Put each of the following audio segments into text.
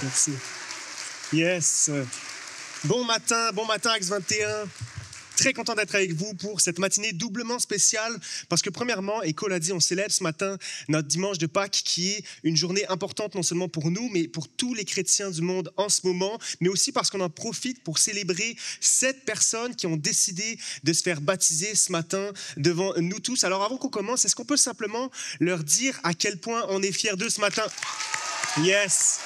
Merci. Yes. Bon matin, Acts 21. Très content d'être avec vous pour cette matinée doublement spéciale parce que premièrement, Éco l'a dit, on célèbre ce matin notre dimanche de Pâques qui est une journée importante non seulement pour nous, mais pour tous les chrétiens du monde en ce moment, mais aussi parce qu'on en profite pour célébrer 7 personnes qui ont décidé de se faire baptiser ce matin devant nous tous. Alors avant qu'on commence, est-ce qu'on peut simplement leur dire à quel point on est fiers d'eux ce matin? Yes.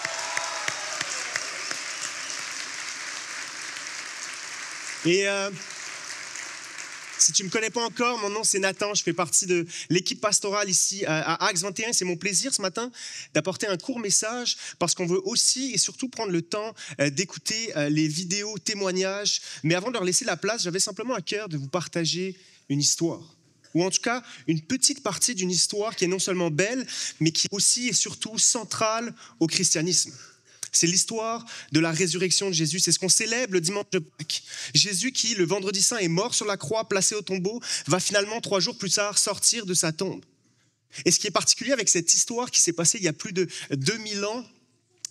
Et si tu ne me connais pas encore, mon nom c'est Nathan, je fais partie de l'équipe pastorale ici à Acts 21. C'est mon plaisir ce matin d'apporter un court message parce qu'on veut aussi et surtout prendre le temps d'écouter les vidéos, témoignages. Mais avant de leur laisser la place, j'avais simplement à cœur de vous partager une histoire. Ou en tout cas, une petite partie d'une histoire qui est non seulement belle, mais qui aussi et surtout centrale au christianisme. C'est l'histoire de la résurrection de Jésus. C'est ce qu'on célèbre le dimanche de Pâques. Jésus qui, le vendredi saint, est mort sur la croix, placé au tombeau, va finalement 3 jours plus tard sortir de sa tombe. Et ce qui est particulier avec cette histoire qui s'est passée il y a plus de 2000 ans,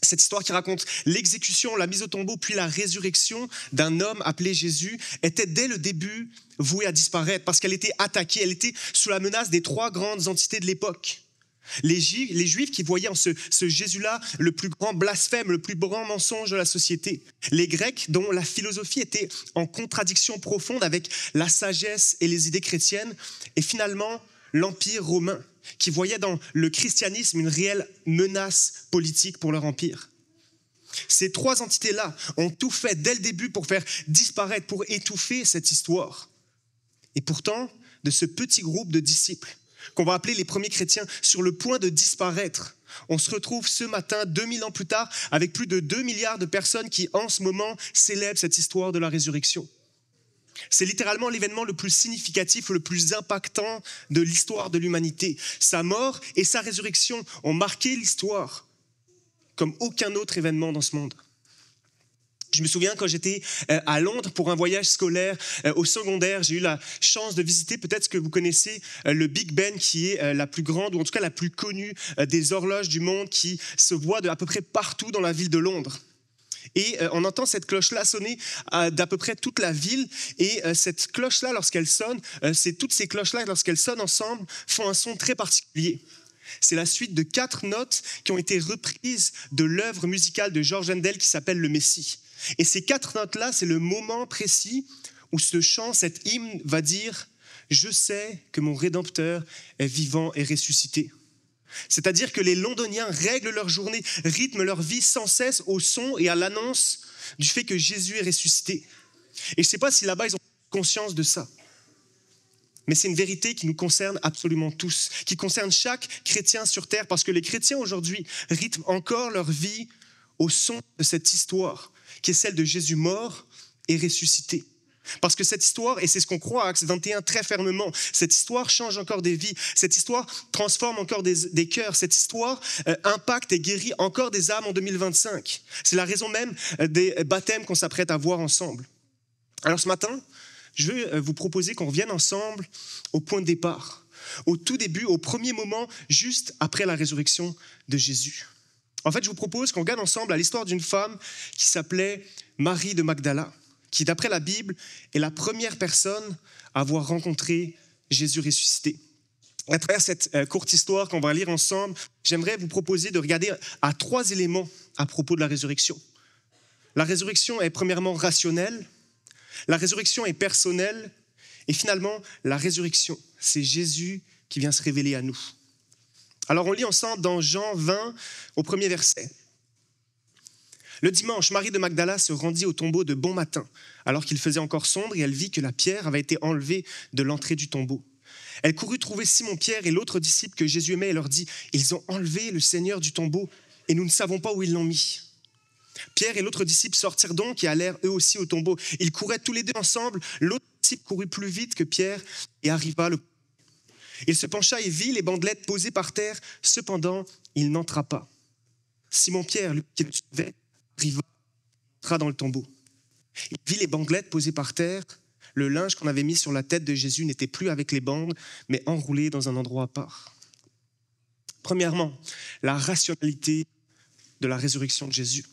cette histoire qui raconte l'exécution, la mise au tombeau, puis la résurrection d'un homme appelé Jésus, était dès le début vouée à disparaître parce qu'elle était attaquée, elle était sous la menace des 3 grandes entités de l'époque. Les Juifs qui voyaient en ce Jésus-là le plus grand blasphème, le plus grand mensonge de la société. Les Grecs dont la philosophie était en contradiction profonde avec la sagesse et les idées chrétiennes. Et finalement, l'Empire romain qui voyait dans le christianisme une réelle menace politique pour leur empire. Ces 3 entités-là ont tout fait dès le début pour faire disparaître, pour étouffer cette histoire. Et pourtant, de ce petit groupe de disciples, qu'on va appeler les premiers chrétiens, sur le point de disparaître. On se retrouve ce matin, 2000 ans plus tard, avec plus de 2 milliards de personnes qui, en ce moment, célèbrent cette histoire de la résurrection. C'est littéralement l'événement le plus significatif, le plus impactant de l'histoire de l'humanité. Sa mort et sa résurrection ont marqué l'histoire comme aucun autre événement dans ce monde. Je me souviens quand j'étais à Londres pour un voyage scolaire au secondaire, j'ai eu la chance de visiter, peut-être que vous connaissez le Big Ben qui est la plus grande ou en tout cas la plus connue des horloges du monde qui se voit de à peu près partout dans la ville de Londres. Et on entend cette cloche-là sonner d'à peu près toute la ville. Et cette cloche-là, lorsqu'elle sonne, toutes ces cloches-là, lorsqu'elles sonnent ensemble, font un son très particulier. C'est la suite de 4 notes qui ont été reprises de l'œuvre musicale de George Handel qui s'appelle Le Messie. Et ces 4 notes-là, c'est le moment précis où ce chant, cet hymne va dire « Je sais que mon Rédempteur est vivant et ressuscité ». C'est-à-dire que les Londoniens règlent leur journée, rythment leur vie sans cesse au son et à l'annonce du fait que Jésus est ressuscité. Et je ne sais pas si là-bas ils ont conscience de ça. Mais c'est une vérité qui nous concerne absolument tous, qui concerne chaque chrétien sur terre, parce que les chrétiens aujourd'hui rythment encore leur vie au son de cette histoire, qui est celle de Jésus mort et ressuscité. Parce que cette histoire, et c'est ce qu'on croit à Acts 21 très fermement, cette histoire change encore des vies, cette histoire transforme encore des cœurs, cette histoire impacte et guérit encore des âmes en 2025. C'est la raison même des baptêmes qu'on s'apprête à voir ensemble. Alors ce matin, je vais vous proposer qu'on revienne ensemble au point de départ, au tout début, au premier moment, juste après la résurrection de Jésus. En fait, je vous propose qu'on regarde ensemble à l'histoire d'une femme qui s'appelait Marie de Magdala, qui, d'après la Bible, est la première personne à avoir rencontré Jésus ressuscité. À travers cette courte histoire qu'on va lire ensemble, j'aimerais vous proposer de regarder à 3 éléments à propos de la résurrection. La résurrection est premièrement rationnelle, la résurrection est personnelle, et finalement, la résurrection, c'est Jésus qui vient se révéler à nous. Alors on lit ensemble dans Jean 20, au premier verset. Le dimanche, Marie de Magdala se rendit au tombeau de bon matin, alors qu'il faisait encore sombre, et elle vit que la pierre avait été enlevée de l'entrée du tombeau. Elle courut trouver Simon-Pierre et l'autre disciple que Jésus aimait et leur dit « Ils ont enlevé le Seigneur du tombeau, et nous ne savons pas où ils l'ont mis. » Pierre et l'autre disciple sortirent donc et allèrent eux aussi au tombeau. Ils couraient tous les 2 ensemble, l'autre disciple courut plus vite que Pierre et arriva le. Il se pencha et vit les bandelettes posées par terre, cependant il n'entra pas. Simon-Pierre, lui qui le suivait, arriva, entra dans le tombeau. Il vit les bandelettes posées par terre. Le linge qu'on avait mis sur la tête de Jésus n'était plus avec les bandes, mais enroulé dans un endroit à part. Premièrement, la rationalité de la résurrection de Jésus.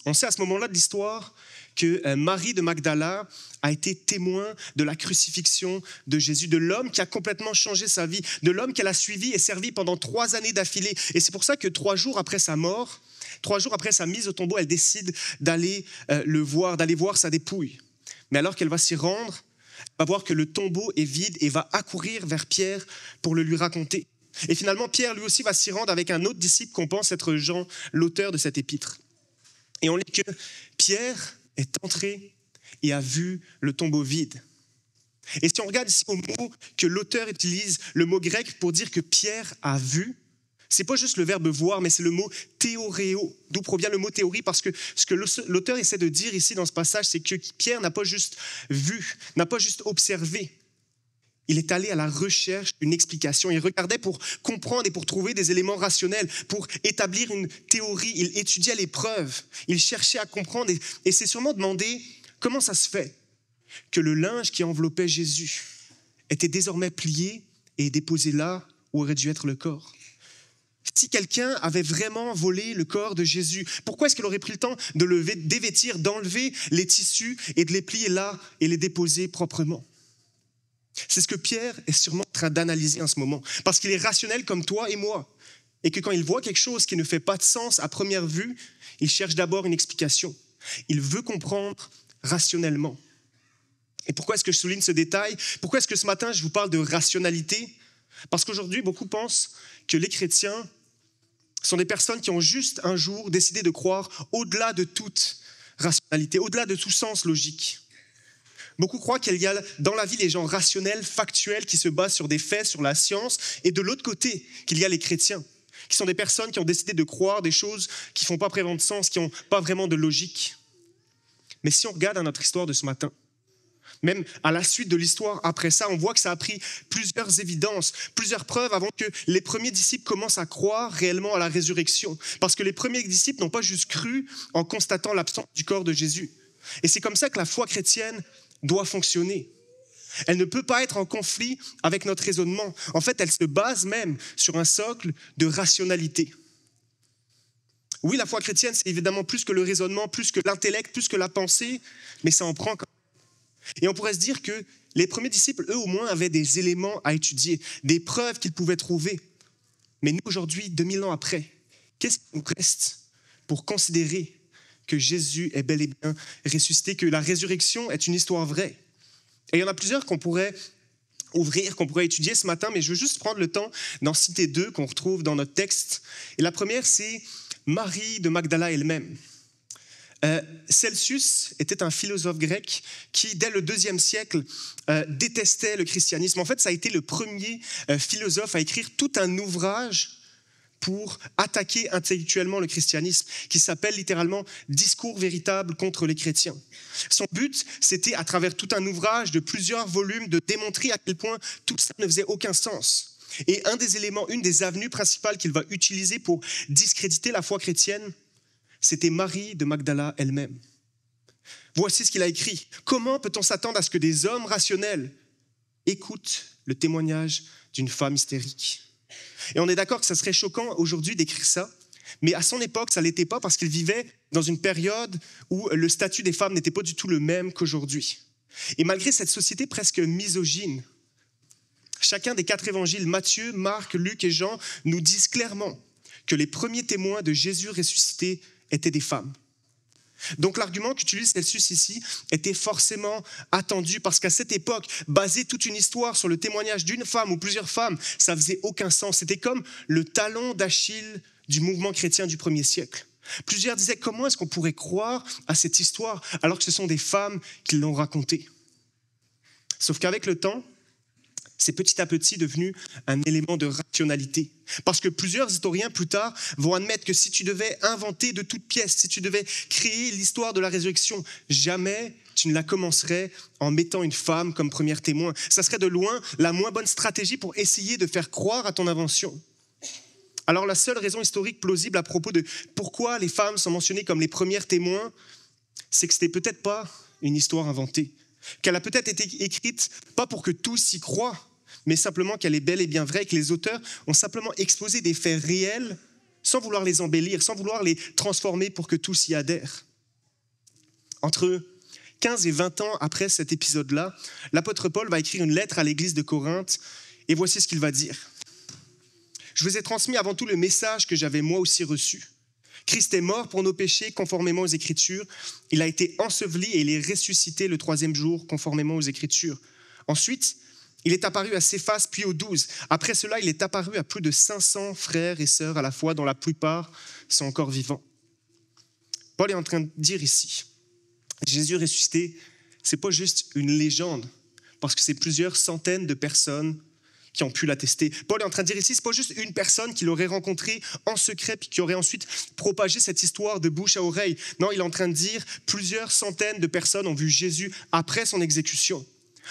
On sait à ce moment-là de l'histoire que Marie de Magdala a été témoin de la crucifixion de Jésus, de l'homme qui a complètement changé sa vie, de l'homme qu'elle a suivi et servi pendant 3 années d'affilée. Et c'est pour ça que 3 jours après sa mort, 3 jours après sa mise au tombeau, elle décide d'aller le voir, d'aller voir sa dépouille. Mais alors qu'elle va s'y rendre, elle va voir que le tombeau est vide et va accourir vers Pierre pour le lui raconter. Et finalement, Pierre lui aussi va s'y rendre avec un autre disciple qu'on pense être Jean, l'auteur de cet épître. Et on lit que Pierre est entré et a vu le tombeau vide. Et si on regarde ici au mot que l'auteur utilise, le mot grec pour dire que Pierre a vu, c'est pas juste le verbe voir, mais c'est le mot théoréo. D'où provient le mot théorie? Parce que ce que l'auteur essaie de dire ici dans ce passage, c'est que Pierre n'a pas juste vu, n'a pas juste observé. Il est allé à la recherche d'une explication. Il regardait pour comprendre et pour trouver des éléments rationnels, pour établir une théorie. Il étudiait les preuves. Il cherchait à comprendre et s'est sûrement demandé comment ça se fait que le linge qui enveloppait Jésus était désormais plié et déposé là où aurait dû être le corps. Si quelqu'un avait vraiment volé le corps de Jésus, pourquoi est-ce qu'il aurait pris le temps de le dévêtir, d'enlever les tissus et de les plier là et les déposer proprement? C'est ce que Pierre est sûrement en train d'analyser en ce moment, parce qu'il est rationnel comme toi et moi, et que quand il voit quelque chose qui ne fait pas de sens à première vue, il cherche d'abord une explication. Il veut comprendre rationnellement. Et pourquoi est-ce que je souligne ce détail? Pourquoi est-ce que ce matin je vous parle de rationalité? Parce qu'aujourd'hui, beaucoup pensent que les chrétiens sont des personnes qui ont juste un jour décidé de croire au-delà de toute rationalité, au-delà de tout sens logique. Beaucoup croient qu'il y a dans la vie les gens rationnels, factuels, qui se basent sur des faits, sur la science, et de l'autre côté, qu'il y a les chrétiens, qui sont des personnes qui ont décidé de croire des choses qui ne font pas vraiment de sens, qui n'ont pas vraiment de logique. Mais si on regarde à notre histoire de ce matin, même à la suite de l'histoire après ça, on voit que ça a pris plusieurs évidences, plusieurs preuves avant que les premiers disciples commencent à croire réellement à la résurrection. Parce que les premiers disciples n'ont pas juste cru en constatant l'absence du corps de Jésus. Et c'est comme ça que la foi chrétienne doit fonctionner. Elle ne peut pas être en conflit avec notre raisonnement. En fait, elle se base même sur un socle de rationalité. Oui, la foi chrétienne, c'est évidemment plus que le raisonnement, plus que l'intellect, plus que la pensée, mais ça en prend quand même. Et on pourrait se dire que les premiers disciples, eux au moins, avaient des éléments à étudier, des preuves qu'ils pouvaient trouver. Mais nous, aujourd'hui, 2000 ans après, qu'est-ce qui nous reste pour considérer que Jésus est bel et bien ressuscité, que la résurrection est une histoire vraie? Et il y en a plusieurs qu'on pourrait ouvrir, qu'on pourrait étudier ce matin, mais je veux juste prendre le temps d'en citer 2 qu'on retrouve dans notre texte. Et la première, c'est Marie de Magdala elle-même. Celsus était un philosophe grec qui, dès le IIe siècle, détestait le christianisme. En fait, ça a été le premier philosophe à écrire tout un ouvrage pour attaquer intellectuellement le christianisme, qui s'appelle littéralement « Discours véritable contre les chrétiens ». Son but, c'était, à travers tout un ouvrage de plusieurs volumes, de démontrer à quel point tout ça ne faisait aucun sens. Et un des éléments, une des avenues principales qu'il va utiliser pour discréditer la foi chrétienne, c'était Marie de Magdala elle-même. Voici ce qu'il a écrit. « Comment peut-on s'attendre à ce que des hommes rationnels écoutent le témoignage d'une femme hystérique ?» Et on est d'accord que ça serait choquant aujourd'hui d'écrire ça, mais à son époque, ça ne l'était pas parce qu'il vivait dans une période où le statut des femmes n'était pas du tout le même qu'aujourd'hui. Et malgré cette société presque misogyne, chacun des 4 évangiles, Matthieu, Marc, Luc et Jean, nous disent clairement que les premiers témoins de Jésus ressuscité étaient des femmes. Donc l'argument qu'utilise Celsus ici était forcément attendu parce qu'à cette époque, baser toute une histoire sur le témoignage d'une femme ou plusieurs femmes, ça faisait aucun sens. C'était comme le talon d'Achille du mouvement chrétien du 1er siècle. Plusieurs disaient comment est-ce qu'on pourrait croire à cette histoire alors que ce sont des femmes qui l'ont racontée. Sauf qu'avec le temps, c'est petit à petit devenu un élément de rationalité. Parce que plusieurs historiens plus tard vont admettre que si tu devais inventer de toutes pièces, si tu devais créer l'histoire de la résurrection, jamais tu ne la commencerais en mettant une femme comme première témoin. Ça serait de loin la moins bonne stratégie pour essayer de faire croire à ton invention. Alors la seule raison historique plausible à propos de pourquoi les femmes sont mentionnées comme les premières témoins, c'est que ce n'était peut-être pas une histoire inventée. Qu'elle a peut-être été écrite, pas pour que tous y croient, mais simplement qu'elle est bel et bien vraie, que les auteurs ont simplement exposé des faits réels sans vouloir les embellir, sans vouloir les transformer pour que tous y adhèrent. Entre 15 et 20 ans après cet épisode-là, l'apôtre Paul va écrire une lettre à l'église de Corinthe et voici ce qu'il va dire. « Je vous ai transmis avant tout le message que j'avais moi aussi reçu. Christ est mort pour nos péchés conformément aux Écritures. Il a été enseveli et il est ressuscité le 3e jour conformément aux Écritures. Ensuite, il est apparu à Céphas puis aux 12. Après cela, il est apparu à plus de 500 frères et sœurs à la fois, dont la plupart sont encore vivants. » Paul est en train de dire ici, Jésus ressuscité, ce n'est pas juste une légende, parce que c'est plusieurs centaines de personnes qui ont pu l'attester. Paul est en train de dire ici, ce n'est pas juste une personne qui l'aurait rencontré en secret puis qui aurait ensuite propagé cette histoire de bouche à oreille. Non, il est en train de dire plusieurs centaines de personnes ont vu Jésus après son exécution.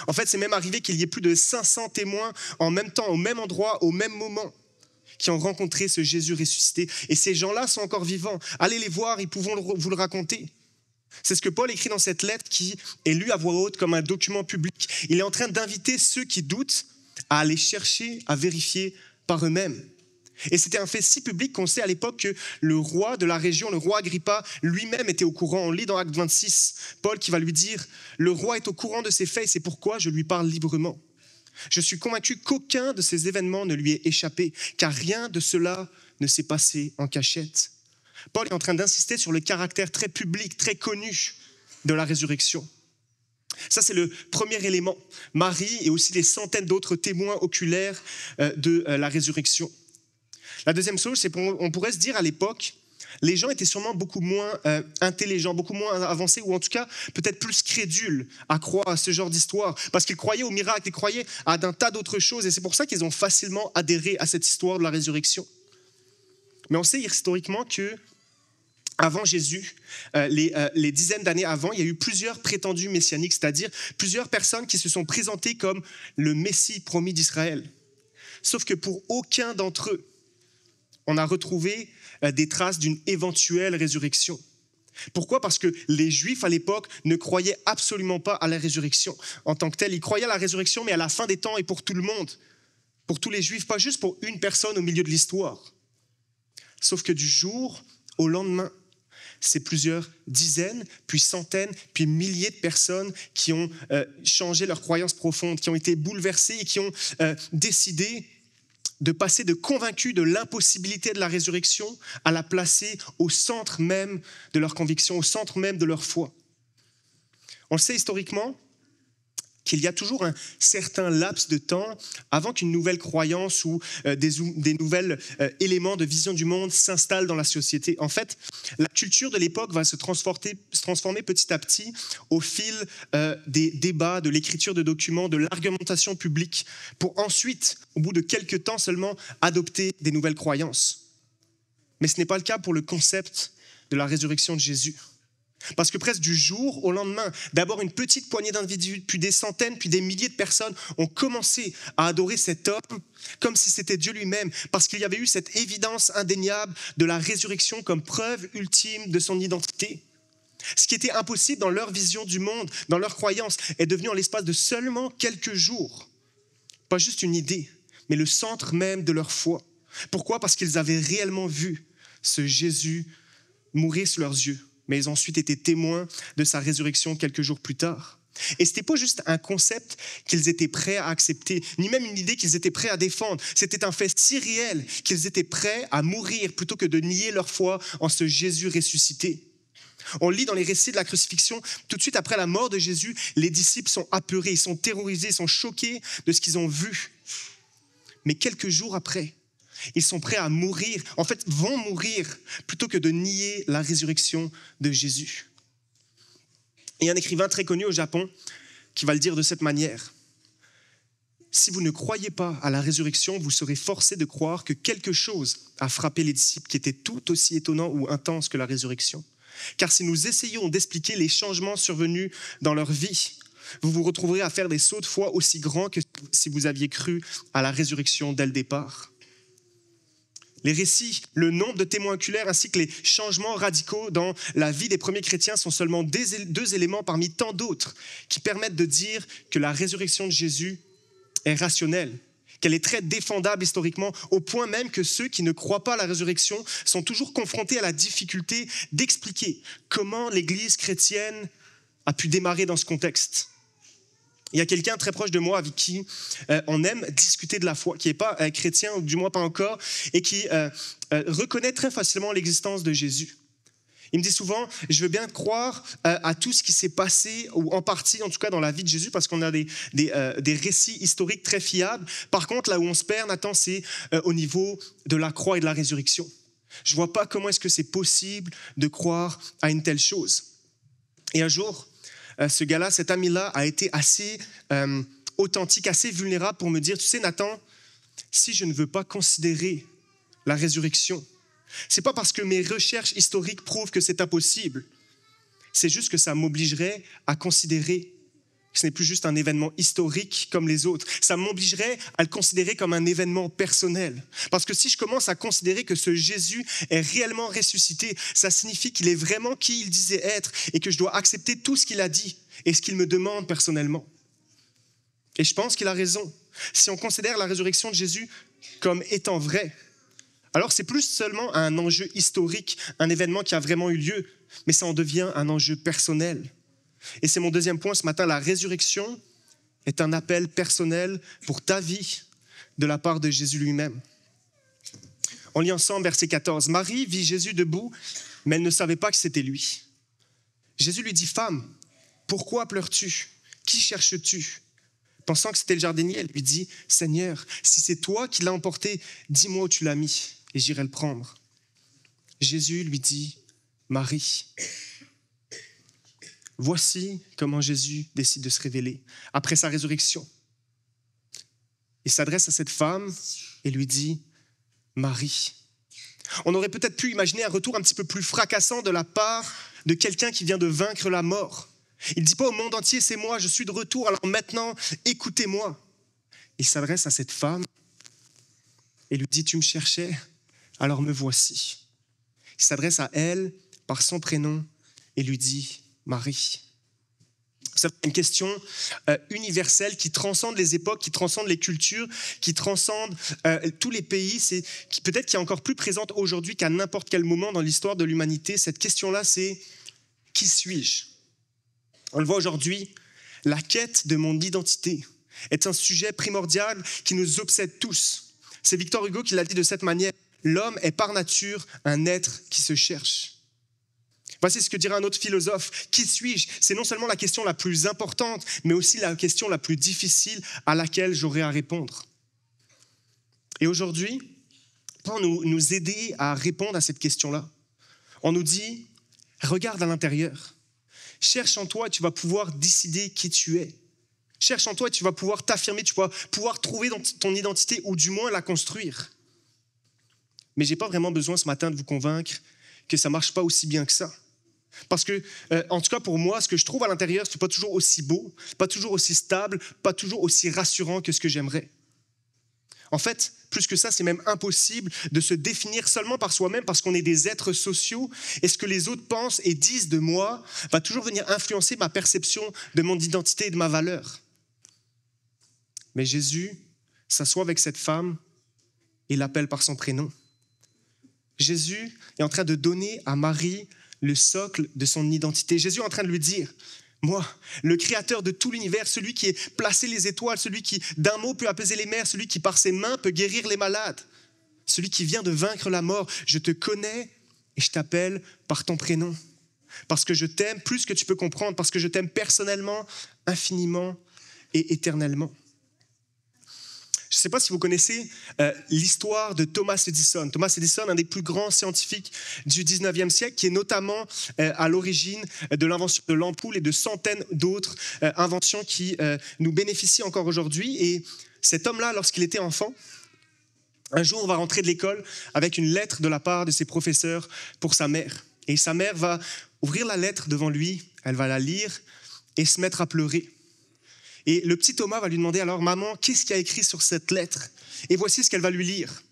En fait, c'est même arrivé qu'il y ait plus de 500 témoins en même temps, au même endroit, au même moment, qui ont rencontré ce Jésus ressuscité. Et ces gens-là sont encore vivants. Allez les voir, ils pourront vous le raconter. C'est ce que Paul écrit dans cette lettre qui est lue à voix haute comme un document public. Il est en train d'inviter ceux qui doutent à aller chercher, à vérifier par eux-mêmes. Et c'était un fait si public qu'on sait à l'époque que le roi de la région, le roi Agrippa, lui-même était au courant. On lit dans Acte 26, Paul qui va lui dire « Le roi est au courant de ces faits et c'est pourquoi je lui parle librement. Je suis convaincu qu'aucun de ces événements ne lui est échappé, car rien de cela ne s'est passé en cachette. » Paul est en train d'insister sur le caractère très public, très connu de la résurrection. Ça, c'est le premier élément. Marie et aussi les centaines d'autres témoins oculaires de la résurrection. La deuxième chose, c'est qu'on pourrait se dire à l'époque, les gens étaient sûrement beaucoup moins intelligents, beaucoup moins avancés, ou en tout cas peut-être plus crédules à croire à ce genre d'histoire, parce qu'ils croyaient aux miracles, ils croyaient à d'un tas d'autres choses, et c'est pour ça qu'ils ont facilement adhéré à cette histoire de la résurrection. Mais on sait historiquement que avant Jésus, les dizaines d'années avant, il y a eu plusieurs prétendus messianiques, c'est-à-dire plusieurs personnes qui se sont présentées comme le Messie promis d'Israël. Sauf que pour aucun d'entre eux, on a retrouvé des traces d'une éventuelle résurrection. Pourquoi ? Parce que les Juifs à l'époque ne croyaient absolument pas à la résurrection en tant que telle. Ils croyaient à la résurrection, mais à la fin des temps et pour tout le monde, pour tous les Juifs, pas juste pour une personne au milieu de l'histoire. Sauf que du jour au lendemain, c'est plusieurs dizaines, puis centaines, puis milliers de personnes qui ont changé leurs croyances profondes, qui ont été bouleversées et qui ont décidé de passer de convaincus de l'impossibilité de la résurrection à la placer au centre même de leur conviction, au centre même de leur foi. On le sait historiquement qu'il y a toujours un certain laps de temps avant qu'une nouvelle croyance ou des nouveaux éléments de vision du monde s'installent dans la société. En fait, la culture de l'époque va se transformer petit à petit au fil des débats, de l'écriture de documents, de l'argumentation publique, pour ensuite, au bout de quelques temps seulement, adopter des nouvelles croyances. Mais ce n'est pas le cas pour le concept de la résurrection de Jésus. Parce que presque du jour au lendemain, d'abord une petite poignée d'individus, puis des centaines, puis des milliers de personnes ont commencé à adorer cet homme comme si c'était Dieu lui-même, parce qu'il y avait eu cette évidence indéniable de la résurrection comme preuve ultime de son identité. Ce qui était impossible dans leur vision du monde, dans leur croyance, est devenu en l'espace de seulement quelques jours, pas juste une idée, mais le centre même de leur foi. Pourquoi ? Parce qu'ils avaient réellement vu ce Jésus mourir sous leurs yeux, mais ils ont ensuite été témoins de sa résurrection quelques jours plus tard. Et ce n'était pas juste un concept qu'ils étaient prêts à accepter, ni même une idée qu'ils étaient prêts à défendre. C'était un fait si réel qu'ils étaient prêts à mourir plutôt que de nier leur foi en ce Jésus ressuscité. On lit dans les récits de la crucifixion, tout de suite après la mort de Jésus, les disciples sont apeurés, ils sont terrorisés, ils sont choqués de ce qu'ils ont vu. Mais quelques jours après, ils sont prêts à mourir, en fait vont mourir, plutôt que de nier la résurrection de Jésus. Et il y a un écrivain très connu au Japon qui va le dire de cette manière. Si vous ne croyez pas à la résurrection, vous serez forcés de croire que quelque chose a frappé les disciples qui était tout aussi étonnant ou intense que la résurrection. Car si nous essayons d'expliquer les changements survenus dans leur vie, vous vous retrouverez à faire des sauts de foi aussi grands que si vous aviez cru à la résurrection dès le départ. Les récits, le nombre de témoins oculaires ainsi que les changements radicaux dans la vie des premiers chrétiens sont seulement deux éléments parmi tant d'autres qui permettent de dire que la résurrection de Jésus est rationnelle, qu'elle est très défendable historiquement, au point même que ceux qui ne croient pas à la résurrection sont toujours confrontés à la difficulté d'expliquer comment l'Église chrétienne a pu démarrer dans ce contexte. Il y a quelqu'un très proche de moi avec qui on aime discuter de la foi, qui n'est pas chrétien, ou du moins pas encore, et qui reconnaît très facilement l'existence de Jésus. Il me dit souvent, je veux bien croire à tout ce qui s'est passé, ou en partie en tout cas dans la vie de Jésus, parce qu'on a des récits historiques très fiables. Par contre, là où on se perd, Nathan, c'est au niveau de la croix et de la résurrection. Je ne vois pas comment est-ce que c'est possible de croire à une telle chose. Et un jour, ce gars-là, cet ami-là, a été assez authentique, assez vulnérable pour me dire, tu sais Nathan, si je ne veux pas considérer la résurrection, c'est pas parce que mes recherches historiques prouvent que c'est impossible, c'est juste que ça m'obligerait à considérer que ce n'est plus juste un événement historique comme les autres, ça m'obligerait à le considérer comme un événement personnel. Parce que si je commence à considérer que ce Jésus est réellement ressuscité, ça signifie qu'il est vraiment qui il disait être et que je dois accepter tout ce qu'il a dit et ce qu'il me demande personnellement. Et je pense qu'il a raison. Si on considère la résurrection de Jésus comme étant vraie, alors c'est plus seulement un enjeu historique, un événement qui a vraiment eu lieu, mais ça en devient un enjeu personnel. Et c'est mon deuxième point ce matin, la résurrection est un appel personnel pour ta vie de la part de Jésus lui-même. On lit ensemble verset 14. Marie vit Jésus debout, mais elle ne savait pas que c'était lui. Jésus lui dit, « Femme, pourquoi pleures-tu? Qui cherches-tu » Pensant que c'était le jardinier, elle lui dit, « Seigneur, si c'est toi qui l'as emporté, dis-moi où tu l'as mis et j'irai le prendre. » Jésus lui dit, « Marie. » Voici comment Jésus décide de se révéler après sa résurrection. Il s'adresse à cette femme et lui dit « Marie ». On aurait peut-être pu imaginer un retour un petit peu plus fracassant de la part de quelqu'un qui vient de vaincre la mort. Il ne dit pas au monde entier « c'est moi, je suis de retour, alors maintenant écoutez-moi ». Il s'adresse à cette femme et lui dit « tu me cherchais, alors me voici ». Il s'adresse à elle par son prénom et lui dit « Marie ». C'est une question universelle qui transcende les époques, qui transcende les cultures, qui transcende tous les pays, qui peut-être qui est encore plus présente aujourd'hui qu'à n'importe quel moment dans l'histoire de l'humanité. Cette question-là, c'est « qui suis-je » On le voit aujourd'hui, la quête de mon identité est un sujet primordial qui nous obsède tous. C'est Victor Hugo qui l'a dit de cette manière, « L'homme est par nature un être qui se cherche ». Voici ce que dirait un autre philosophe. Qui suis-je? C'est non seulement la question la plus importante, mais aussi la question la plus difficile à laquelle j'aurai à répondre. Et aujourd'hui, pour nous aider à répondre à cette question-là, on nous dit, regarde à l'intérieur. Cherche en toi et tu vas pouvoir décider qui tu es. Cherche en toi et tu vas pouvoir t'affirmer, tu vas pouvoir trouver ton identité ou du moins la construire. Mais je n'ai pas vraiment besoin ce matin de vous convaincre que ça ne marche pas aussi bien que ça. Parce que, en tout cas pour moi, ce que je trouve à l'intérieur, ce n'est pas toujours aussi beau, pas toujours aussi stable, pas toujours aussi rassurant que ce que j'aimerais. En fait, plus que ça, c'est même impossible de se définir seulement par soi-même parce qu'on est des êtres sociaux et ce que les autres pensent et disent de moi va toujours venir influencer ma perception de mon identité et de ma valeur. Mais Jésus s'assoit avec cette femme et l'appelle par son prénom. Jésus est en train de donner à Marie le socle de son identité. Jésus est en train de lui dire, moi, le créateur de tout l'univers, celui qui a placé les étoiles, celui qui d'un mot peut apaiser les mers, celui qui par ses mains peut guérir les malades, celui qui vient de vaincre la mort, je te connais et je t'appelle par ton prénom. Parce que je t'aime plus que tu peux comprendre, parce que je t'aime personnellement, infiniment et éternellement. Je ne sais pas si vous connaissez l'histoire de Thomas Edison. Thomas Edison, un des plus grands scientifiques du 19e siècle, qui est notamment à l'origine de l'invention de l'ampoule et de centaines d'autres inventions qui nous bénéficient encore aujourd'hui. Et cet homme-là, lorsqu'il était enfant, un jour, on va rentrer de l'école avec une lettre de la part de ses professeurs pour sa mère. Et sa mère va ouvrir la lettre devant lui, elle va la lire et se mettre à pleurer. Et le petit Thomas va lui demander alors, maman, qu'est-ce qu'il y a écrit sur cette lettre? Et voici ce qu'elle va lui lire.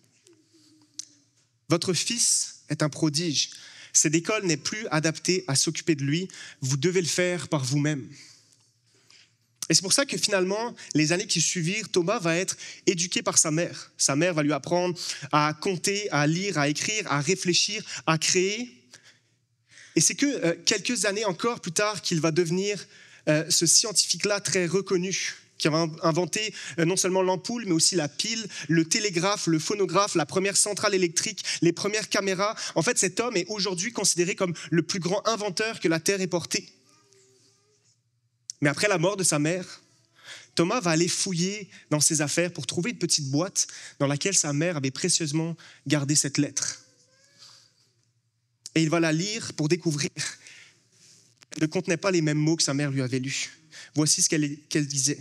Votre fils est un prodige. Cette école n'est plus adaptée à s'occuper de lui. Vous devez le faire par vous-même. Et c'est pour ça que finalement, les années qui suivirent, Thomas va être éduqué par sa mère. Sa mère va lui apprendre à compter, à lire, à écrire, à réfléchir, à créer. Et c'est que quelques années encore plus tard qu'il va devenir ce scientifique-là très reconnu, qui va inventer non seulement l'ampoule, mais aussi la pile, le télégraphe, le phonographe, la première centrale électrique, les premières caméras. En fait, cet homme est aujourd'hui considéré comme le plus grand inventeur que la Terre ait porté. Mais après la mort de sa mère, Thomas va aller fouiller dans ses affaires pour trouver une petite boîte dans laquelle sa mère avait précieusement gardé cette lettre. Et il va la lire pour découvrir qu'elle ne contenait pas les mêmes mots que sa mère lui avait lus. Voici ce qu'elle disait.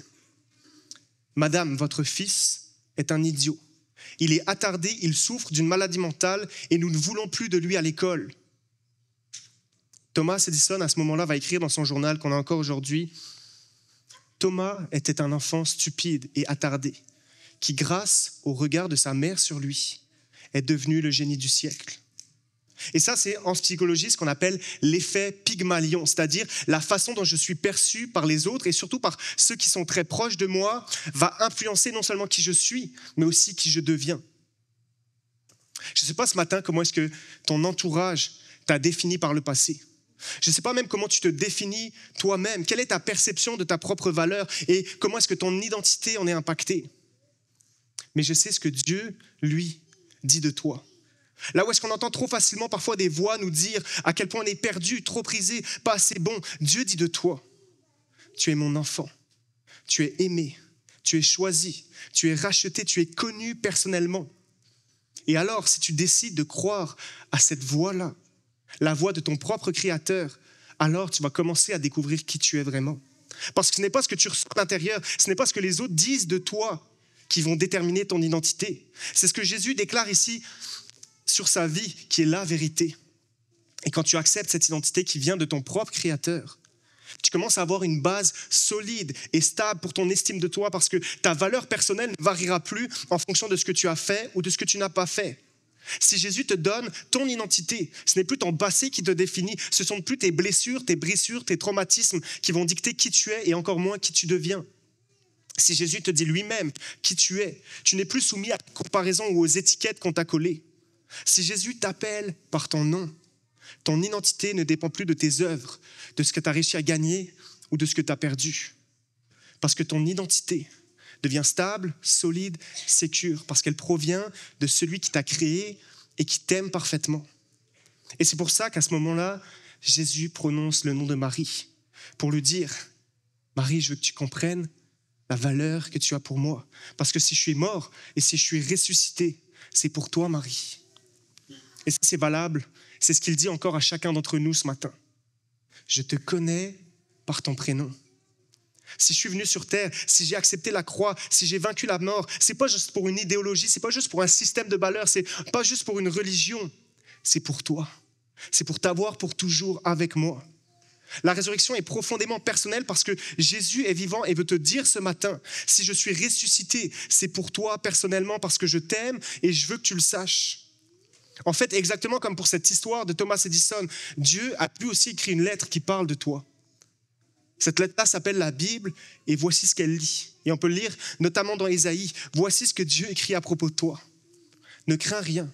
« Madame, votre fils est un idiot. Il est attardé, il souffre d'une maladie mentale et nous ne voulons plus de lui à l'école. » Thomas Edison, à ce moment-là, va écrire dans son journal qu'on a encore aujourd'hui. Thomas était un enfant stupide et attardé, qui, grâce au regard de sa mère sur lui, est devenu le génie du siècle. Et ça, c'est en psychologie ce qu'on appelle l'effet Pygmalion, c'est-à-dire la façon dont je suis perçu par les autres et surtout par ceux qui sont très proches de moi va influencer non seulement qui je suis, mais aussi qui je deviens. Je ne sais pas ce matin comment est-ce que ton entourage t'a défini par le passé. Je ne sais pas même comment tu te définis toi-même. Quelle est ta perception de ta propre valeur et comment est-ce que ton identité en est impactée. Mais je sais ce que Dieu, lui, dit de toi. Là où est-ce qu'on entend trop facilement parfois des voix nous dire à quel point on est perdu, trop prisé, pas assez bon, Dieu dit de toi, tu es mon enfant, tu es aimé, tu es choisi, tu es racheté, tu es connu personnellement. Et alors, si tu décides de croire à cette voix-là, la voix de ton propre Créateur, alors tu vas commencer à découvrir qui tu es vraiment. Parce que ce n'est pas ce que tu ressens à l'intérieur, ce n'est pas ce que les autres disent de toi qui vont déterminer ton identité. C'est ce que Jésus déclare ici sur sa vie, qui est la vérité. Et quand tu acceptes cette identité qui vient de ton propre Créateur, tu commences à avoir une base solide et stable pour ton estime de toi parce que ta valeur personnelle ne variera plus en fonction de ce que tu as fait ou de ce que tu n'as pas fait. Si Jésus te donne ton identité, ce n'est plus ton passé qui te définit, ce ne sont plus tes blessures, tes brisures, tes traumatismes qui vont dicter qui tu es et encore moins qui tu deviens. Si Jésus te dit lui-même qui tu n'es plus soumis à la comparaison ou aux étiquettes qu'on t'a collées. Si Jésus t'appelle par ton nom, ton identité ne dépend plus de tes œuvres, de ce que tu as réussi à gagner ou de ce que tu as perdu. Parce que ton identité devient stable, solide, sécure, parce qu'elle provient de celui qui t'a créé et qui t'aime parfaitement. Et c'est pour ça qu'à ce moment-là, Jésus prononce le nom de Marie pour lui dire « Marie, je veux que tu comprennes la valeur que tu as pour moi. Parce que si je suis mort et si je suis ressuscité, c'est pour toi, Marie. » Et ça, c'est valable. C'est ce qu'il dit encore à chacun d'entre nous ce matin. Je te connais par ton prénom. Si je suis venu sur terre, si j'ai accepté la croix, si j'ai vaincu la mort, c'est pas juste pour une idéologie, c'est pas juste pour un système de valeurs, c'est pas juste pour une religion, c'est pour toi. C'est pour t'avoir pour toujours avec moi. La résurrection est profondément personnelle parce que Jésus est vivant et veut te dire ce matin, si je suis ressuscité, c'est pour toi personnellement parce que je t'aime et je veux que tu le saches. En fait, exactement comme pour cette histoire de Thomas Edison, Dieu a lui aussi écrit une lettre qui parle de toi. Cette lettre-là s'appelle la Bible et voici ce qu'elle lit. Et on peut le lire notamment dans Ésaïe. Voici ce que Dieu écrit à propos de toi. Ne crains rien,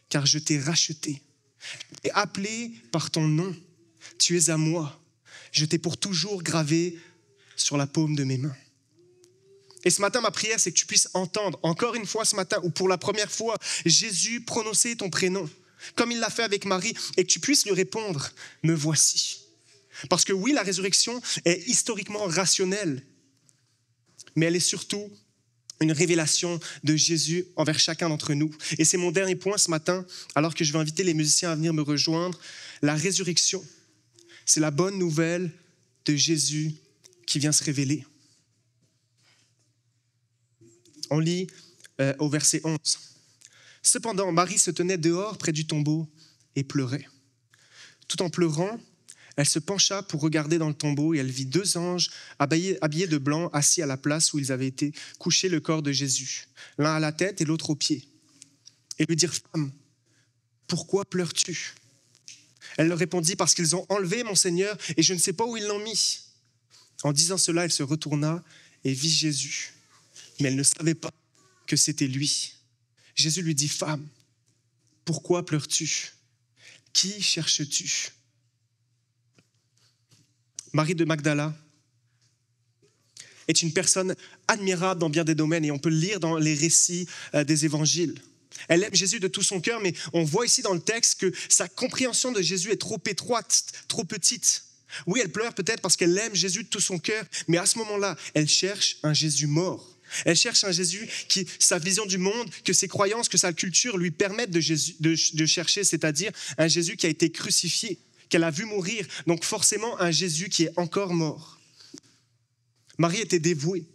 car je t'ai racheté. Je t'ai appelé par ton nom. Tu es à moi. Je t'ai pour toujours gravé sur la paume de mes mains. Et ce matin, ma prière, c'est que tu puisses entendre, encore une fois ce matin, ou pour la première fois, Jésus prononcer ton prénom, comme il l'a fait avec Marie, et que tu puisses lui répondre, me voici. Parce que oui, la résurrection est historiquement rationnelle, mais elle est surtout une révélation de Jésus envers chacun d'entre nous. Et c'est mon dernier point ce matin, alors que je vais inviter les musiciens à venir me rejoindre. La résurrection, c'est la bonne nouvelle de Jésus qui vient se révéler. On lit au verset 11. Cependant, Marie se tenait dehors près du tombeau et pleurait. Tout en pleurant, elle se pencha pour regarder dans le tombeau et elle vit 2 anges habillés de blanc assis à la place où ils avaient été couchés le corps de Jésus, l'un à la tête et l'autre aux pieds. Et lui dirent, « Femme, pourquoi pleures-tu » Elle leur répondit, « Parce qu'ils ont enlevé mon Seigneur et je ne sais pas où ils l'ont mis. » En disant cela, elle se retourna et vit Jésus. Mais elle ne savait pas que c'était lui. Jésus lui dit, « Femme, pourquoi pleures-tu? Qui cherches-tu » Marie de Magdala est une personne admirable dans bien des domaines et on peut le lire dans les récits des évangiles. Elle aime Jésus de tout son cœur, mais on voit ici dans le texte que sa compréhension de Jésus est trop étroite, trop petite. Oui, elle pleure peut-être parce qu'elle aime Jésus de tout son cœur, mais à ce moment-là, elle cherche un Jésus mort. Elle cherche un Jésus qui, sa vision du monde, que ses croyances, que sa culture lui permettent de chercher, c'est-à-dire un Jésus qui a été crucifié, qu'elle a vu mourir, donc forcément un Jésus qui est encore mort. Marie était dévouée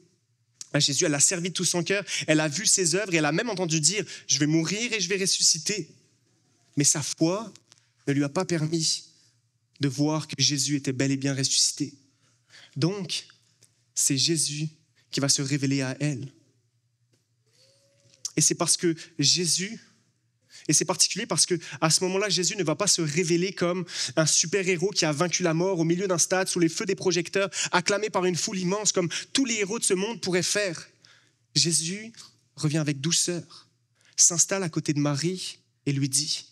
à Jésus, elle l'a servi de tout son cœur, elle a vu ses œuvres et elle a même entendu dire « je vais mourir et je vais ressusciter ». Mais sa foi ne lui a pas permis de voir que Jésus était bel et bien ressuscité. Donc, c'est Jésus qui va se révéler à elle. Et c'est parce que Jésus, et c'est particulier parce qu'à ce moment-là, Jésus ne va pas se révéler comme un super-héros qui a vaincu la mort au milieu d'un stade, sous les feux des projecteurs, acclamé par une foule immense, comme tous les héros de ce monde pourraient faire. Jésus revient avec douceur, s'installe à côté de Marie et lui dit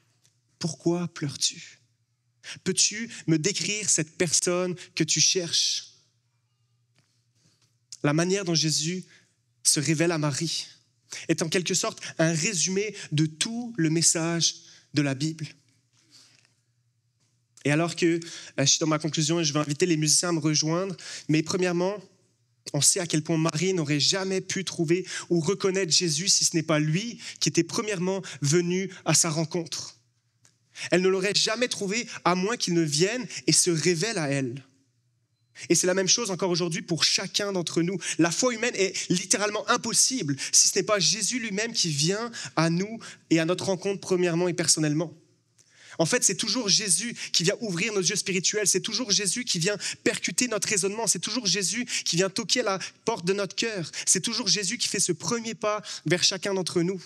« Pourquoi pleures-tu ? Peux-tu me décrire cette personne que tu cherches ?» La manière dont Jésus se révèle à Marie est en quelque sorte un résumé de tout le message de la Bible. Et alors que je suis dans ma conclusion et je vais inviter les musiciens à me rejoindre, mais premièrement, on sait à quel point Marie n'aurait jamais pu trouver ou reconnaître Jésus si ce n'est pas lui qui était premièrement venu à sa rencontre. Elle ne l'aurait jamais trouvé à moins qu'il ne vienne et se révèle à elle. Et c'est la même chose encore aujourd'hui pour chacun d'entre nous. La foi humaine est littéralement impossible si ce n'est pas Jésus lui-même qui vient à nous et à notre rencontre premièrement et personnellement. En fait, c'est toujours Jésus qui vient ouvrir nos yeux spirituels, c'est toujours Jésus qui vient percuter notre raisonnement, c'est toujours Jésus qui vient toquer à la porte de notre cœur, c'est toujours Jésus qui fait ce premier pas vers chacun d'entre nous.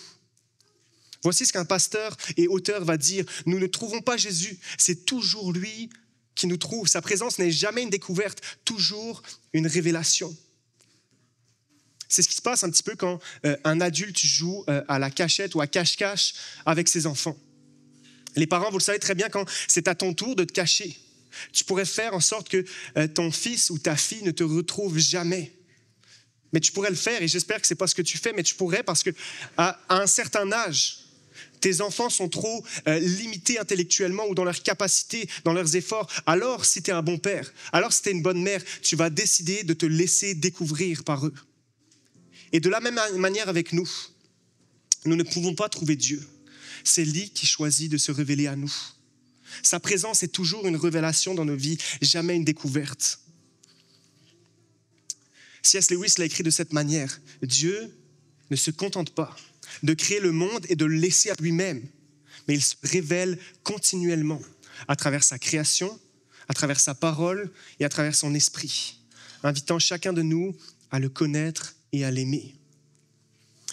Voici ce qu'un pasteur et auteur va dire, nous ne trouvons pas Jésus, c'est toujours lui qui nous trouve. Sa présence n'est jamais une découverte, toujours une révélation. C'est ce qui se passe un petit peu quand un adulte joue à la cachette ou à cache-cache avec ses enfants. Les parents, vous le savez très bien, quand c'est à ton tour de te cacher, tu pourrais faire en sorte que ton fils ou ta fille ne te retrouve jamais. Mais tu pourrais le faire, et j'espère que ce n'est pas ce que tu fais, mais tu pourrais parce qu'à un certain âge, tes enfants sont trop limités intellectuellement ou dans leurs capacités, dans leurs efforts. Alors, si tu es un bon père, alors si tu es une bonne mère, tu vas décider de te laisser découvrir par eux. Et de la même manière avec nous, nous ne pouvons pas trouver Dieu. C'est lui qui choisit de se révéler à nous. Sa présence est toujours une révélation dans nos vies, jamais une découverte. C.S. Lewis l'a écrit de cette manière. Dieu ne se contente pas de créer le monde et de le laisser à lui-même, mais il se révèle continuellement à travers sa création, à travers sa parole et à travers son esprit, invitant chacun de nous à le connaître et à l'aimer.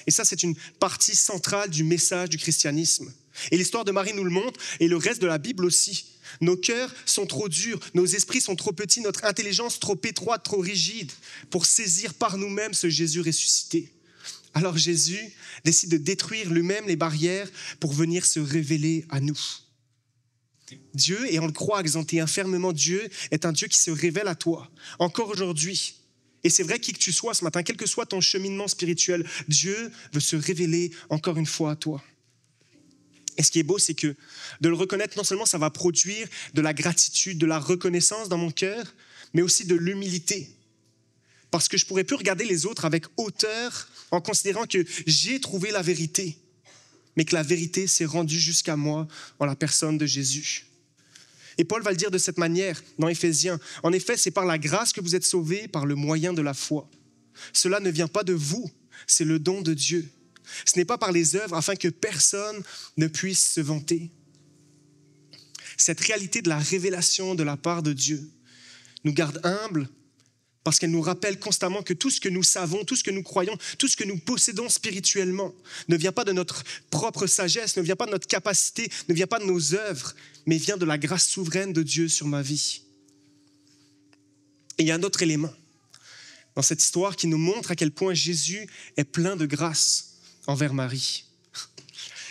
Et ça, c'est une partie centrale du message du christianisme. Et l'histoire de Marie nous le montre, et le reste de la Bible aussi. Nos cœurs sont trop durs, nos esprits sont trop petits, notre intelligence trop étroite, trop rigide, pour saisir par nous-mêmes ce Jésus ressuscité. Alors Jésus décide de détruire lui-même les barrières pour venir se révéler à nous. Dieu, et on le croit exalté fermement, Dieu est un Dieu qui se révèle à toi, encore aujourd'hui. Et c'est vrai qui que tu sois ce matin, quel que soit ton cheminement spirituel, Dieu veut se révéler encore une fois à toi. Et ce qui est beau, c'est que de le reconnaître, non seulement ça va produire de la gratitude, de la reconnaissance dans mon cœur, mais aussi de l'humilité. Parce que je ne pourrais plus regarder les autres avec hauteur en considérant que j'ai trouvé la vérité, mais que la vérité s'est rendue jusqu'à moi en la personne de Jésus. Et Paul va le dire de cette manière dans Éphésiens. En effet, c'est par la grâce que vous êtes sauvés par le moyen de la foi. Cela ne vient pas de vous, c'est le don de Dieu. Ce n'est pas par les œuvres afin que personne ne puisse se vanter. Cette réalité de la révélation de la part de Dieu nous garde humbles parce qu'elle nous rappelle constamment que tout ce que nous savons, tout ce que nous croyons, tout ce que nous possédons spirituellement ne vient pas de notre propre sagesse, ne vient pas de notre capacité, ne vient pas de nos œuvres, mais vient de la grâce souveraine de Dieu sur ma vie. Et il y a un autre élément dans cette histoire qui nous montre à quel point Jésus est plein de grâce envers Marie.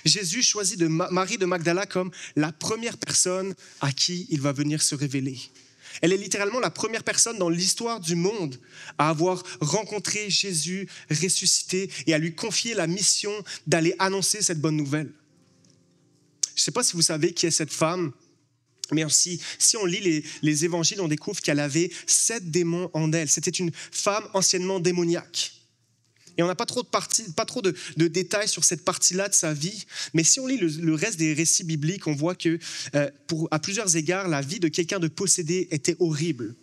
Jésus choisit Marie de Magdala comme la première personne à qui il va venir se révéler. Elle est littéralement la première personne dans l'histoire du monde à avoir rencontré Jésus ressuscité et à lui confier la mission d'aller annoncer cette bonne nouvelle. Je ne sais pas si vous savez qui est cette femme, mais aussi, si on lit les évangiles, on découvre qu'elle avait 7 démons en elle. C'était une femme anciennement démoniaque. Et on n'a pas trop de détails sur cette partie-là de sa vie, mais si on lit le reste des récits bibliques, on voit que, à plusieurs égards, la vie de quelqu'un de possédé était horrible.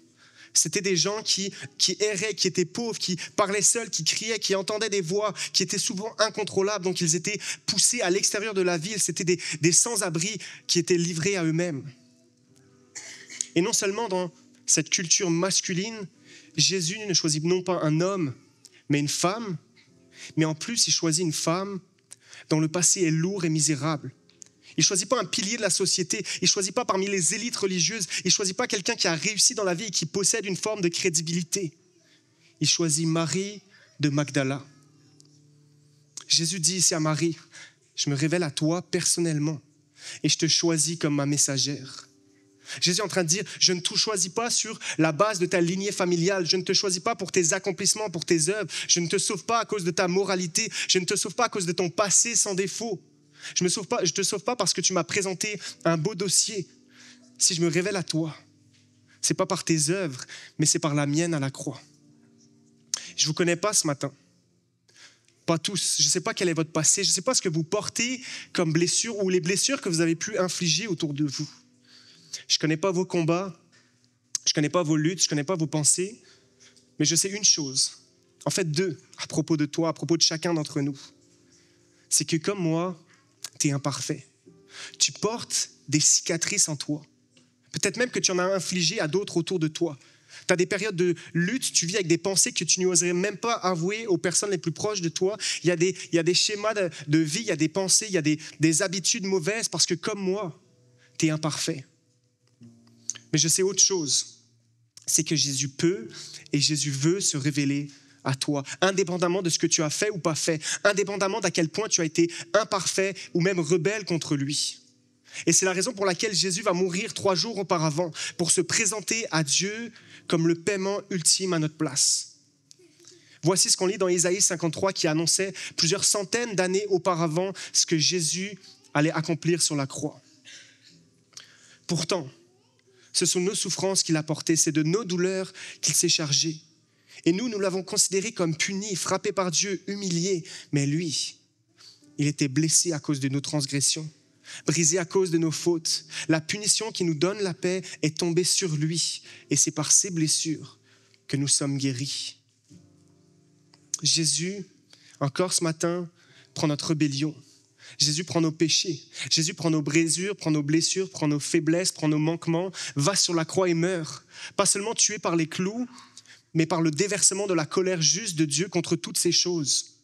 C'était des gens qui erraient, qui étaient pauvres, qui parlaient seuls, qui criaient, qui entendaient des voix, qui étaient souvent incontrôlables, donc ils étaient poussés à l'extérieur de la ville. C'était des sans-abri qui étaient livrés à eux-mêmes. Et non seulement dans cette culture masculine, Jésus ne choisit non pas un homme, mais une femme, mais en plus, il choisit une femme dont le passé est lourd et misérable. Il ne choisit pas un pilier de la société, il ne choisit pas parmi les élites religieuses, il ne choisit pas quelqu'un qui a réussi dans la vie et qui possède une forme de crédibilité. Il choisit Marie de Magdala. Jésus dit ici à Marie, je me révèle à toi personnellement et je te choisis comme ma messagère. Jésus est en train de dire, je ne te choisis pas sur la base de ta lignée familiale, je ne te choisis pas pour tes accomplissements, pour tes œuvres, je ne te sauve pas à cause de ta moralité, je ne te sauve pas à cause de ton passé sans défaut. Je ne te sauve pas parce que tu m'as présenté un beau dossier. Si je me révèle à toi, ce n'est pas par tes œuvres, mais c'est par la mienne à la croix. Je ne vous connais pas ce matin. Pas tous. Je ne sais pas quel est votre passé. Je ne sais pas ce que vous portez comme blessure ou les blessures que vous avez pu infliger autour de vous. Je ne connais pas vos combats, je ne connais pas vos luttes, je ne connais pas vos pensées, mais je sais une chose, en fait 2, à propos de toi, à propos de chacun d'entre nous. C'est que comme moi, tu es imparfait. Tu portes des cicatrices en toi. Peut-être même que tu en as infligé à d'autres autour de toi. Tu as des périodes de lutte, tu vis avec des pensées que tu n'oserais même pas avouer aux personnes les plus proches de toi. Il y a des schémas de vie, il y a des pensées, il y a des habitudes mauvaises parce que comme moi, tu es imparfait. Mais je sais autre chose, c'est que Jésus peut et Jésus veut se révéler à toi, indépendamment de ce que tu as fait ou pas fait, indépendamment d'à quel point tu as été imparfait ou même rebelle contre lui. Et c'est la raison pour laquelle Jésus va mourir 3 jours auparavant, pour se présenter à Dieu comme le paiement ultime à notre place. Voici ce qu'on lit dans Isaïe 53 qui annonçait plusieurs centaines d'années auparavant ce que Jésus allait accomplir sur la croix. Pourtant, ce sont nos souffrances qu'il a portées, c'est de nos douleurs qu'il s'est chargé. Et nous l'avons considéré comme puni, frappé par Dieu, humilié. Mais lui, il était blessé à cause de nos transgressions, brisé à cause de nos fautes. La punition qui nous donne la paix est tombée sur lui. Et c'est par ses blessures que nous sommes guéris. Jésus, encore ce matin, prend notre rébellion. Jésus prend nos péchés, Jésus prend nos brisures, prend nos blessures, prend nos faiblesses, prend nos manquements, va sur la croix et meurt. Pas seulement tué par les clous, mais par le déversement de la colère juste de Dieu contre toutes ces choses.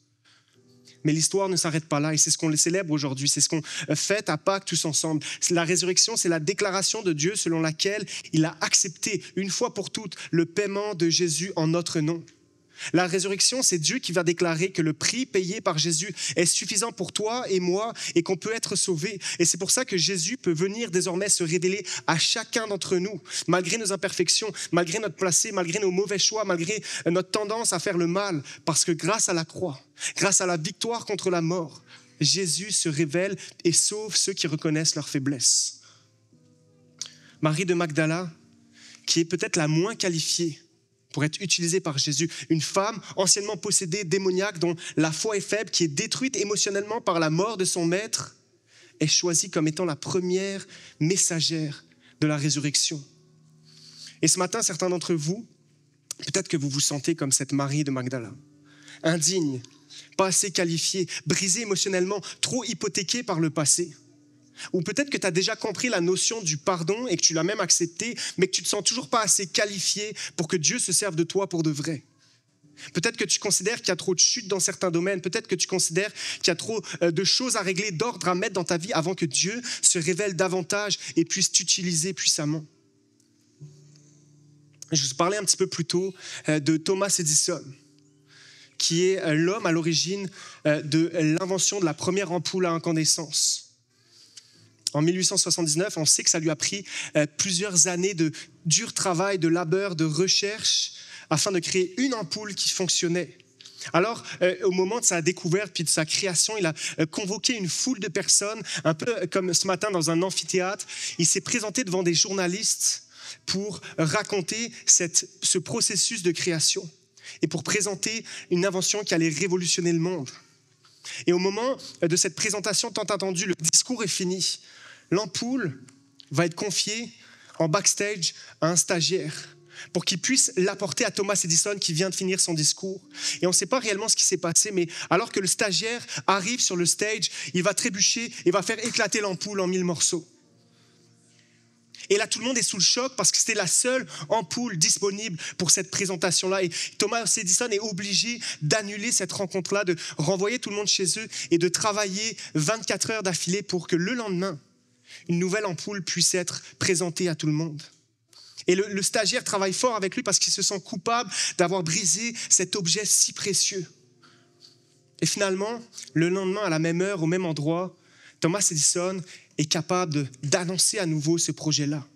Mais l'histoire ne s'arrête pas là et c'est ce qu'on célèbre aujourd'hui, c'est ce qu'on fête à Pâques tous ensemble. La résurrection, c'est la déclaration de Dieu selon laquelle il a accepté une fois pour toutes le paiement de Jésus en notre nom. La résurrection, c'est Dieu qui va déclarer que le prix payé par Jésus est suffisant pour toi et moi et qu'on peut être sauvé. Et c'est pour ça que Jésus peut venir désormais se révéler à chacun d'entre nous, malgré nos imperfections, malgré notre passé, malgré nos mauvais choix, malgré notre tendance à faire le mal. Parce que grâce à la croix, grâce à la victoire contre la mort, Jésus se révèle et sauve ceux qui reconnaissent leur faiblesse. Marie de Magdala, qui est peut-être la moins qualifiée pour être utilisée par Jésus, une femme anciennement possédée, démoniaque, dont la foi est faible, qui est détruite émotionnellement par la mort de son maître, est choisie comme étant la première messagère de la résurrection. Et ce matin, certains d'entre vous, peut-être que vous vous sentez comme cette Marie de Magdala, indigne, pas assez qualifiée, brisée émotionnellement, trop hypothéquée par le passé. Ou peut-être que tu as déjà compris la notion du pardon et que tu l'as même accepté, mais que tu ne te sens toujours pas assez qualifié pour que Dieu se serve de toi pour de vrai. Peut-être que tu considères qu'il y a trop de chutes dans certains domaines. Peut-être que tu considères qu'il y a trop de choses à régler, d'ordre à mettre dans ta vie avant que Dieu se révèle davantage et puisse t'utiliser puissamment. Je vous parlais un petit peu plus tôt de Thomas Edison, qui est l'homme à l'origine de l'invention de la première ampoule à incandescence. En 1879, on sait que ça lui a pris plusieurs années de dur travail, de labeur, de recherche, afin de créer une ampoule qui fonctionnait. Alors, au moment de sa découverte puis de sa création, il a convoqué une foule de personnes, un peu comme ce matin dans un amphithéâtre. Il s'est présenté devant des journalistes pour raconter ce processus de création et pour présenter une invention qui allait révolutionner le monde. Et au moment de cette présentation tant attendue, le discours est fini. L'ampoule va être confiée en backstage à un stagiaire pour qu'il puisse l'apporter à Thomas Edison qui vient de finir son discours. Et on ne sait pas réellement ce qui s'est passé, mais alors que le stagiaire arrive sur le stage, il va trébucher et va faire éclater l'ampoule en 1000 morceaux. Et là, tout le monde est sous le choc parce que c'était la seule ampoule disponible pour cette présentation-là. Et Thomas Edison est obligé d'annuler cette rencontre-là, de renvoyer tout le monde chez eux et de travailler 24 heures d'affilée pour que le lendemain, une nouvelle ampoule puisse être présentée à tout le monde. Et le stagiaire travaille fort avec lui parce qu'il se sent coupable d'avoir brisé cet objet si précieux. Et finalement, le lendemain, à la même heure, au même endroit, Thomas Edison est capable d'annoncer à nouveau ce projet-là.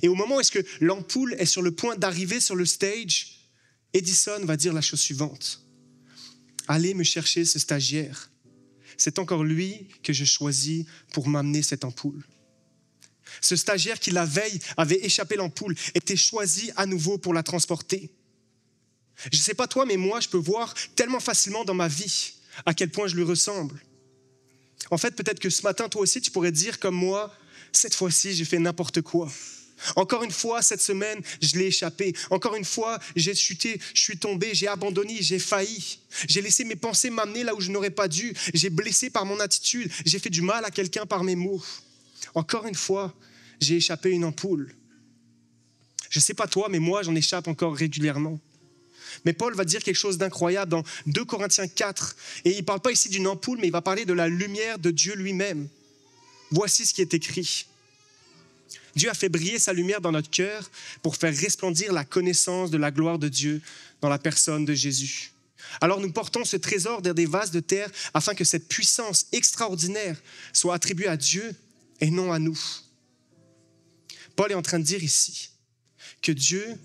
Et au moment où est-ce que l'ampoule est sur le point d'arriver sur le stage, Edison va dire la chose suivante. « Allez me chercher ce stagiaire. C'est encore lui que je choisis pour m'amener cette ampoule. » Ce stagiaire qui la veille avait échappé l'ampoule était choisi à nouveau pour la transporter. Je ne sais pas toi, mais moi, je peux voir tellement facilement dans ma vie à quel point je lui ressemble. En fait, peut-être que ce matin, toi aussi, tu pourrais dire comme moi, cette fois-ci, j'ai fait n'importe quoi. Encore une fois, cette semaine, je l'ai échappé. Encore une fois, j'ai chuté, je suis tombé, j'ai abandonné, j'ai failli. J'ai laissé mes pensées m'amener là où je n'aurais pas dû. J'ai blessé par mon attitude, j'ai fait du mal à quelqu'un par mes mots. Encore une fois, j'ai échappé une ampoule. Je ne sais pas toi, mais moi, j'en échappe encore régulièrement. Mais Paul va dire quelque chose d'incroyable dans 2 Corinthiens 4. Et il ne parle pas ici d'une ampoule, mais il va parler de la lumière de Dieu lui-même. Voici ce qui est écrit. Dieu a fait briller sa lumière dans notre cœur pour faire resplendir la connaissance de la gloire de Dieu dans la personne de Jésus. Alors nous portons ce trésor dans des vases de terre afin que cette puissance extraordinaire soit attribuée à Dieu et non à nous. Paul est en train de dire ici que Dieu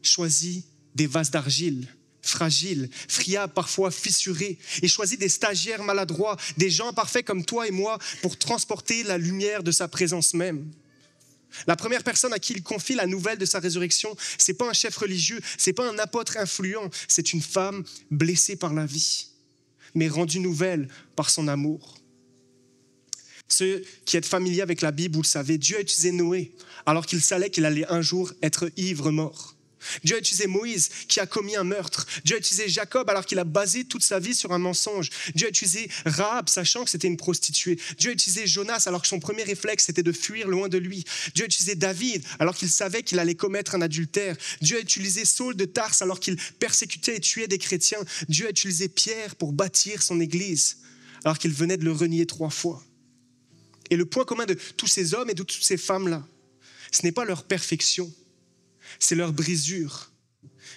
choisit des vases d'argile, fragiles, friables, parfois fissurés, et choisit des stagiaires maladroits, des gens parfaits comme toi et moi pour transporter la lumière de sa présence même. La première personne à qui il confie la nouvelle de sa résurrection, ce n'est pas un chef religieux, ce n'est pas un apôtre influent, c'est une femme blessée par la vie, mais rendue nouvelle par son amour. Ceux qui êtes familiers avec la Bible, vous le savez, Dieu a utilisé Noé alors qu'il savait qu'il allait un jour être ivre mort. Dieu a utilisé Moïse qui a commis un meurtre. Dieu a utilisé Jacob alors qu'il a basé toute sa vie sur un mensonge. Dieu a utilisé Rahab sachant que c'était une prostituée. Dieu a utilisé Jonas alors que son premier réflexe c'était de fuir loin de lui. Dieu a utilisé David alors qu'il savait qu'il allait commettre un adultère. Dieu a utilisé Saul de Tarse alors qu'il persécutait et tuait des chrétiens. Dieu a utilisé Pierre pour bâtir son église alors qu'il venait de le renier 3 fois. Et le point commun de tous ces hommes et de toutes ces femmes-là, ce n'est pas leur perfection, c'est leur brisure.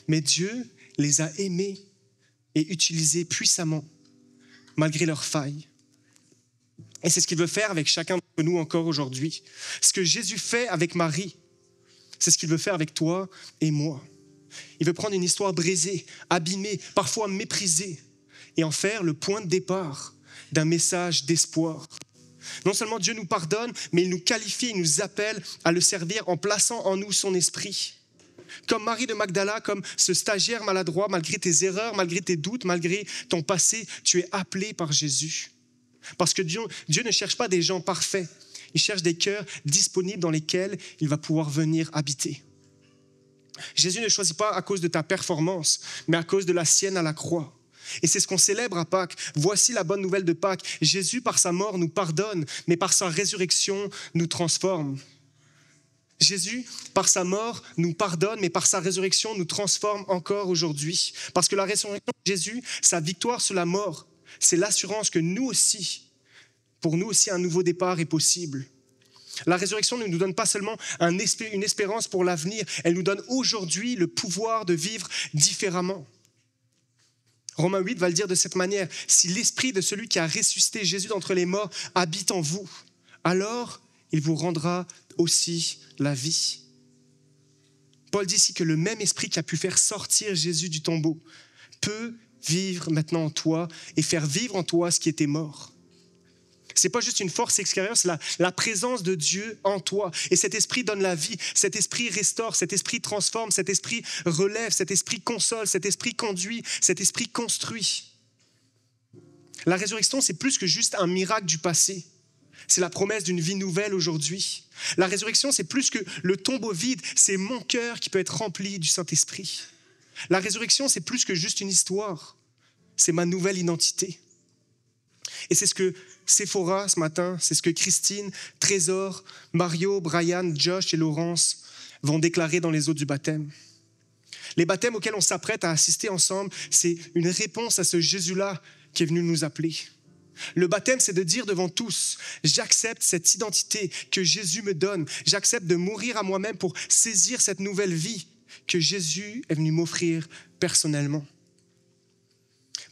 Mais Dieu les a aimés et utilisés puissamment, malgré leurs failles. Et c'est ce qu'il veut faire avec chacun d'entre nous encore aujourd'hui. Ce que Jésus fait avec Marie, c'est ce qu'il veut faire avec toi et moi. Il veut prendre une histoire brisée, abîmée, parfois méprisée, et en faire le point de départ d'un message d'espoir. Non seulement Dieu nous pardonne, mais il nous qualifie, il nous appelle à le servir en plaçant en nous son esprit. Comme Marie de Magdala, comme ce stagiaire maladroit, malgré tes erreurs, malgré tes doutes, malgré ton passé, tu es appelé par Jésus. Parce que Dieu ne cherche pas des gens parfaits, il cherche des cœurs disponibles dans lesquels il va pouvoir venir habiter. Jésus ne choisit pas à cause de ta performance, mais à cause de la sienne à la croix. Et c'est ce qu'on célèbre à Pâques. Voici la bonne nouvelle de Pâques. Jésus, par sa mort, nous pardonne, mais par sa résurrection, nous transforme. Jésus, par sa mort, nous pardonne, mais par sa résurrection, nous transforme encore aujourd'hui. Parce que la résurrection de Jésus, sa victoire sur la mort, c'est l'assurance que nous aussi, pour nous aussi, un nouveau départ est possible. La résurrection ne nous donne pas seulement une espérance pour l'avenir, elle nous donne aujourd'hui le pouvoir de vivre différemment. Romains 8 va le dire de cette manière, « Si l'esprit de celui qui a ressuscité Jésus d'entre les morts habite en vous, alors il vous rendra aussi la vie. » Paul dit ici que le même esprit qui a pu faire sortir Jésus du tombeau peut vivre maintenant en toi et faire vivre en toi ce qui était mort. Ce n'est pas juste une force extérieure, c'est la présence de Dieu en toi. Et cet esprit donne la vie, cet esprit restaure, cet esprit transforme, cet esprit relève, cet esprit console, cet esprit conduit, cet esprit construit. La résurrection, c'est plus que juste un miracle du passé. C'est la promesse d'une vie nouvelle aujourd'hui. La résurrection, c'est plus que le tombeau vide, c'est mon cœur qui peut être rempli du Saint-Esprit. La résurrection, c'est plus que juste une histoire, c'est ma nouvelle identité. Et c'est ce que Séphora ce matin, c'est ce que Christine, Trésor, Mario, Brian, Josh et Laurence vont déclarer dans les eaux du baptême. Les baptêmes auxquels on s'apprête à assister ensemble, c'est une réponse à ce Jésus-là qui est venu nous appeler. Le baptême, c'est de dire devant tous, j'accepte cette identité que Jésus me donne. J'accepte de mourir à moi-même pour saisir cette nouvelle vie que Jésus est venu m'offrir personnellement.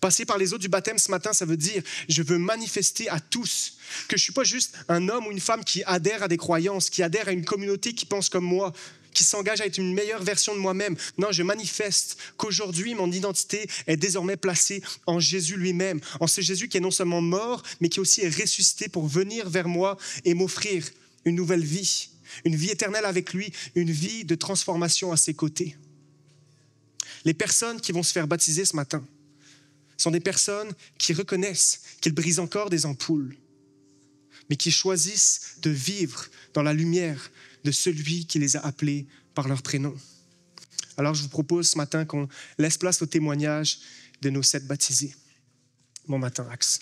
Passer par les eaux du baptême ce matin, ça veut dire je veux manifester à tous que je ne suis pas juste un homme ou une femme qui adhère à des croyances, qui adhère à une communauté qui pense comme moi, qui s'engage à être une meilleure version de moi-même. Non, je manifeste qu'aujourd'hui, mon identité est désormais placée en Jésus lui-même, en ce Jésus qui est non seulement mort, mais qui aussi est ressuscité pour venir vers moi et m'offrir une nouvelle vie, une vie éternelle avec lui, une vie de transformation à ses côtés. Les personnes qui vont se faire baptiser ce matin sont des personnes qui reconnaissent qu'ils brisent encore des ampoules, mais qui choisissent de vivre dans la lumière de celui qui les a appelés par leur prénom. Alors je vous propose ce matin qu'on laisse place au témoignage de nos 7 baptisés. Bon matin, Axe.